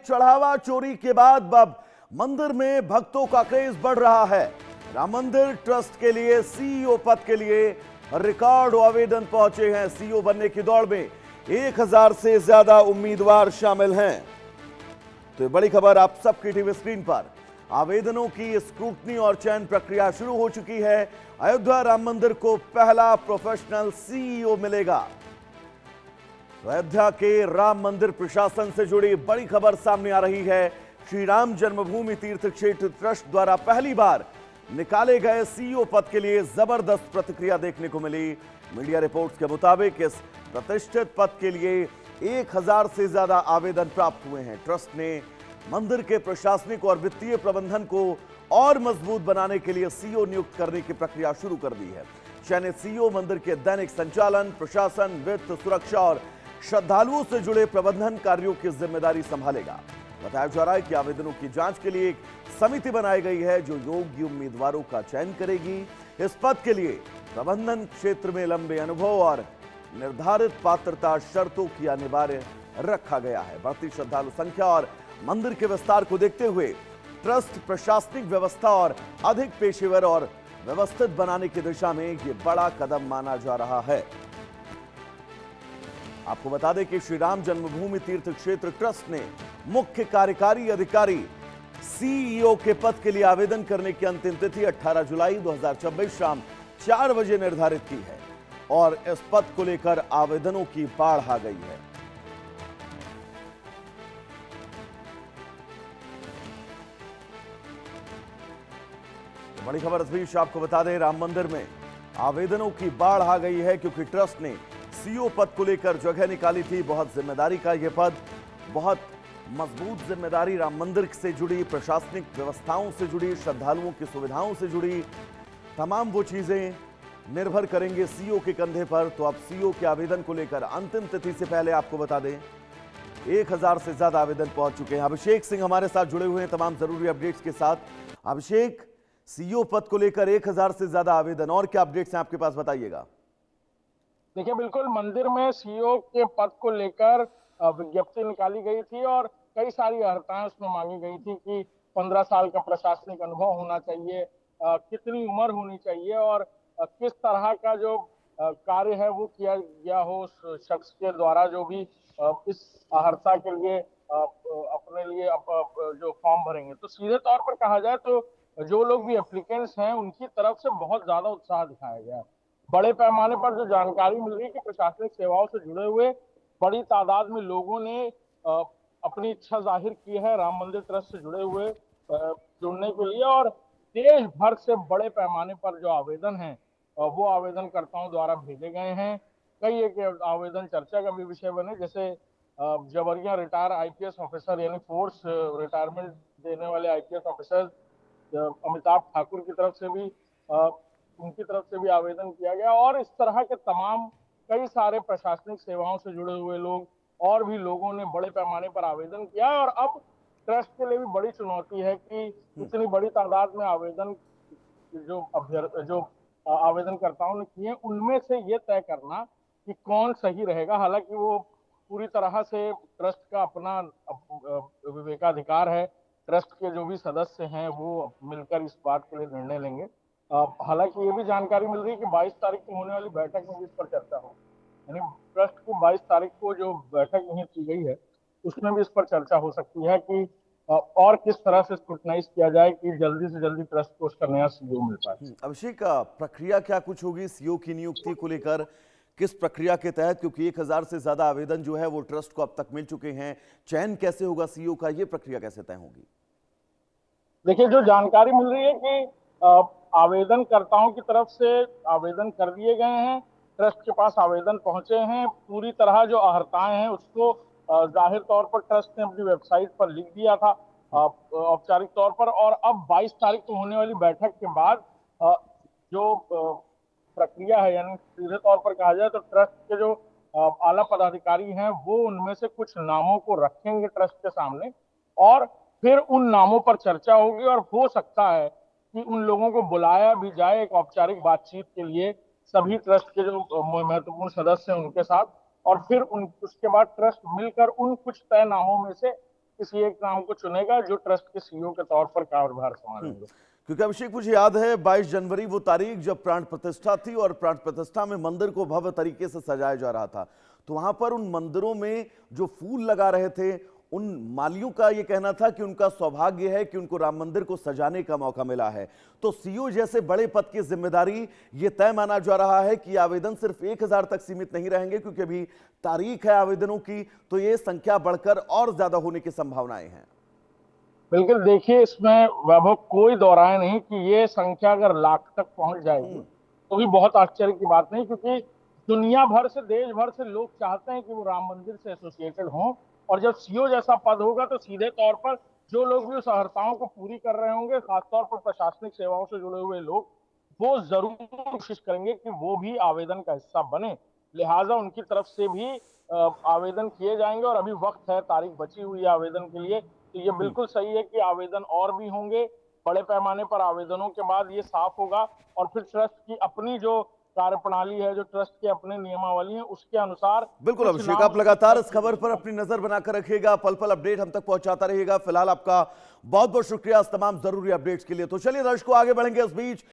चढ़ावा चोरी के बाद अब मंदिर में भक्तों का क्रेज बढ़ रहा है। राम मंदिर ट्रस्ट के लिए सीईओ पद के लिए रिकॉर्ड आवेदन पहुंचे हैं। सीईओ बनने की दौड़ में 1000 से ज्यादा उम्मीदवार शामिल हैं। तो ये बड़ी खबर आप सबकी टीवी स्क्रीन पर। आवेदनों की स्क्रूटनी और चयन प्रक्रिया शुरू हो चुकी है। अयोध्या राम मंदिर को पहला प्रोफेशनल सीईओ मिलेगा। अयोध्या के राम मंदिर प्रशासन से जुड़ी बड़ी खबर सामने आ रही है। श्री राम जन्मभूमि तीर्थ क्षेत्र ट्रस्ट द्वारा पहली बार निकाले गए सीईओ पद के लिए जबरदस्त प्रतिक्रिया देखने को मिली। मीडिया रिपोर्ट्स के मुताबिक इस प्रतिष्ठित पद के लिए 1000 से ज्यादा आवेदन प्राप्त हुए हैं। ट्रस्ट ने मंदिर के प्रशासनिक और वित्तीय प्रबंधन को और मजबूत बनाने के लिए सीईओ नियुक्त करने की प्रक्रिया शुरू कर दी है। चयनित सीईओ मंदिर के दैनिक संचालन, प्रशासन, वित्त, सुरक्षा और श्रद्धालुओं से जुड़े प्रबंधन कार्यों की जिम्मेदारी संभालेगा। बताया जा रहा है कि आवेदनों की जांच के लिए एक समिति बनाई गई है जो योग्य उम्मीदवारों का चयन करेगी। इस पद के लिए प्रबंधन क्षेत्र में लंबे अनुभव और निर्धारित पात्रता शर्तों की अनिवार्य रखा गया है। बढ़ती श्रद्धालु संख्या और मंदिर के विस्तार को देखते हुए ट्रस्ट प्रशासनिक व्यवस्था और अधिक पेशेवर और व्यवस्थित बनाने की दिशा में यह बड़ा कदम माना जा रहा है। आपको बता दें कि श्री राम जन्मभूमि तीर्थ क्षेत्र ट्रस्ट ने मुख्य कार्यकारी अधिकारी सीईओ के पद के लिए आवेदन करने की अंतिम तिथि 18 जुलाई 2024 शाम 4 बजे निर्धारित की है और इस पद को लेकर आवेदनों की बाढ़ आ गई है। बड़ी खबर इस बीच आपको बता दें, राम मंदिर में आवेदनों की बाढ़ आ गई है क्योंकि ट्रस्ट ने सीईओ पद को लेकर जगह निकाली थी। बहुत जिम्मेदारी का यह पद, बहुत मजबूत जिम्मेदारी। राम मंदिर से जुड़ी प्रशासनिक व्यवस्थाओं से जुड़ी, श्रद्धालुओं की सुविधाओं से जुड़ी तमाम वो चीजें निर्भर करेंगे सीईओ के कंधे पर। तो अब सीईओ के आवेदन को लेकर अंतिम तिथि से पहले आपको बता दें 1000 से ज्यादा आवेदन पहुंच चुके हैं। अभिषेक सिंह हमारे साथ जुड़े हुए हैं तमाम जरूरी अपडेट्स के साथ। अभिषेक, सीईओ पद को लेकर 1000 से ज्यादा आवेदन, और क्या अपडेट्स हैं आपके पास, बताइएगा। देखिए, बिल्कुल मंदिर में सीईओ के पद को लेकर विज्ञप्ति निकाली गई थी और कई सारी अर्हताएं उसमें मांगी गई थी कि 15 साल का प्रशासनिक अनुभव होना चाहिए, कितनी उम्र होनी चाहिए और किस तरह का जो कार्य है वो किया गया हो उस शख्स के द्वारा जो भी इस अर्हता के लिए अपने लिए जो फॉर्म भरेंगे। तो सीधे तौर पर कहा जाए तो जो लोग भी एप्लीकेंट्स हैं उनकी तरफ से बहुत ज्यादा उत्साह दिखाया गया है। बड़े पैमाने पर जो जानकारी मिल रही है कि प्रशासनिक सेवाओं से जुड़े हुए बड़ी तादाद में लोगों ने अपनी इच्छा जाहिर की है राम मंदिर ट्रस्ट से जुड़े हुए जुड़ने के लिए और देश भर से बड़े पैमाने पर जो आवेदन हैं वो आवेदनकर्ताओं द्वारा भेजे गए हैं। कई एक आवेदन चर्चा का भी विषय बने, जैसे जबरिया रिटायर आईपीएस ऑफिसर यानी फोर्स रिटायरमेंट देने वाले आईपीएस ऑफिसर अमिताभ ठाकुर की तरफ से भी उनकी तरफ से भी आवेदन किया गया और इस तरह के तमाम कई सारे प्रशासनिक सेवाओं से जुड़े हुए लोग और भी लोगों ने बड़े पैमाने पर आवेदन किया। और अब ट्रस्ट के लिए भी बड़ी चुनौती है कि इतनी बड़ी तादाद में आवेदन जो आवेदनकर्ताओं ने किए उनमें से ये तय करना कि कौन सही रहेगा। हालांकि वो पूरी तरह से ट्रस्ट का अपना विवेकाधिकार है, ट्रस्ट के जो भी सदस्य हैं वो मिलकर इस बात के लिए निर्णय लेंगे। हालांकि ये भी जानकारी मिल रही है कि 22 तारीख को होने वाली बैठक में भी इस पर चर्चा हो, यानी ट्रस्ट को 22 तारीख को जो बैठक निहित की गई है उसमें भी इस पर चर्चा हो सकती है कि और किस तरह से स्क्रूटनाइज किया जाए कि जल्दी से जल्दी ट्रस्ट को उसका नया सीईओ मिल पाए। अभिषेक, प्रक्रिया क्या कुछ होगी सीईओ की नियुक्ति को लेकर, किस प्रक्रिया के तहत, क्योंकि 1000 से ज्यादा आवेदन जो है वो ट्रस्ट को अब तक मिल चुके हैं, चयन कैसे होगा सीईओ का, ये प्रक्रिया कैसे तय होगी? देखिए, जो जानकारी मिल रही है कि आवेदनकर्ताओं की तरफ से आवेदन कर दिए गए हैं, ट्रस्ट के पास आवेदन पहुंचे हैं, पूरी तरह जो अर्हताएं हैं उसको जाहिर तौर पर ट्रस्ट ने अपनी वेबसाइट पर लिख दिया था औपचारिक तौर पर। और अब 22 तारीख को होने वाली बैठक के बाद जो प्रक्रिया है, यानी सीधे तौर पर कहा जाए तो ट्रस्ट के जो आला पदाधिकारी हैं वो उनमें से कुछ नामों को रखेंगे ट्रस्ट के सामने और फिर उन नामों पर चर्चा होगी और हो सकता है कि उन लोगों को बुलाया भी जाए एक औपचारिक बातचीत के लिए, सभी ट्रस्ट के जो महत्वपूर्ण सदस्य हैं उनके साथ, और फिर उसके बाद ट्रस्ट मिलकर उन कुछ तय नामों में से किसी एक नाम को चुनेगा जो ट्रस्ट के सीईओ के तौर पर कार्यभार संभालेंगे। क्योंकि अभिषेक, मुझे याद है 22 जनवरी वो तारीख जब प्राण प्रतिष्ठा थी और प्राण प्रतिष्ठा में मंदिर को भव्य तरीके से सजाया जा रहा था, तो वहां पर उन मंदिरों में जो फूल लगा रहे थे, उन मालियों का ये कहना था कि उनका सौभाग्य है कि उनको राम मंदिर को सजाने का मौका मिला है। तो सीईओ जैसे बड़े पद की जिम्मेदारी ये तय माना जा रहा है कि आवेदन सिर्फ 1000 तक सीमित नहीं रहेंगे, क्योंकि अभी तारीख है आवेदनों की, तो ये संख्या बढ़कर और ज्यादा होने की संभावनाएं हैं। बिल्कुल, देखिए इसमें वैभव कोई दो राय नहीं कि ये संख्या अगर लाख तक पहुंच जाएगी तो भी बहुत आश्चर्य की बात नहीं, क्योंकि दुनिया भर से, देश भर से लोग चाहते हैं कि वो राम मंदिर से एसोसिएटेड हों। और जब सीईओ जैसा पद होगा तो सीधे तौर पर जो लोग भी उस अर्हताओं को पूरी कर रहे होंगे, खासतौर पर प्रशासनिक सेवाओं से जुड़े हुए लोग, वो जरूर कोशिश करेंगे कि वो भी आवेदन का हिस्सा बने। लिहाजा उनकी तरफ से भी आवेदन किए जाएंगे और अभी वक्त है, तारीख बची हुई है आवेदन के लिए। तो ये बिल्कुल सही है कि आवेदन और भी होंगे। बड़े पैमाने पर आवेदनों के बाद ये साफ होगा और फिर ट्रस्ट की अपनी जो कार्यप्रणाली है, जो ट्रस्ट के अपने नियमावली है, उसके अनुसार बिल्कुल अभिषेक, आप लगातार इस खबर पर अपनी नजर बनाकर रखिएगा, पल पल अपडेट हम तक पहुंचाता रहिएगा। फिलहाल आपका बहुत बहुत शुक्रिया इस तमाम जरूरी अपडेट्स के लिए। तो चलिए दर्शकों, आगे बढ़ेंगे इस बीच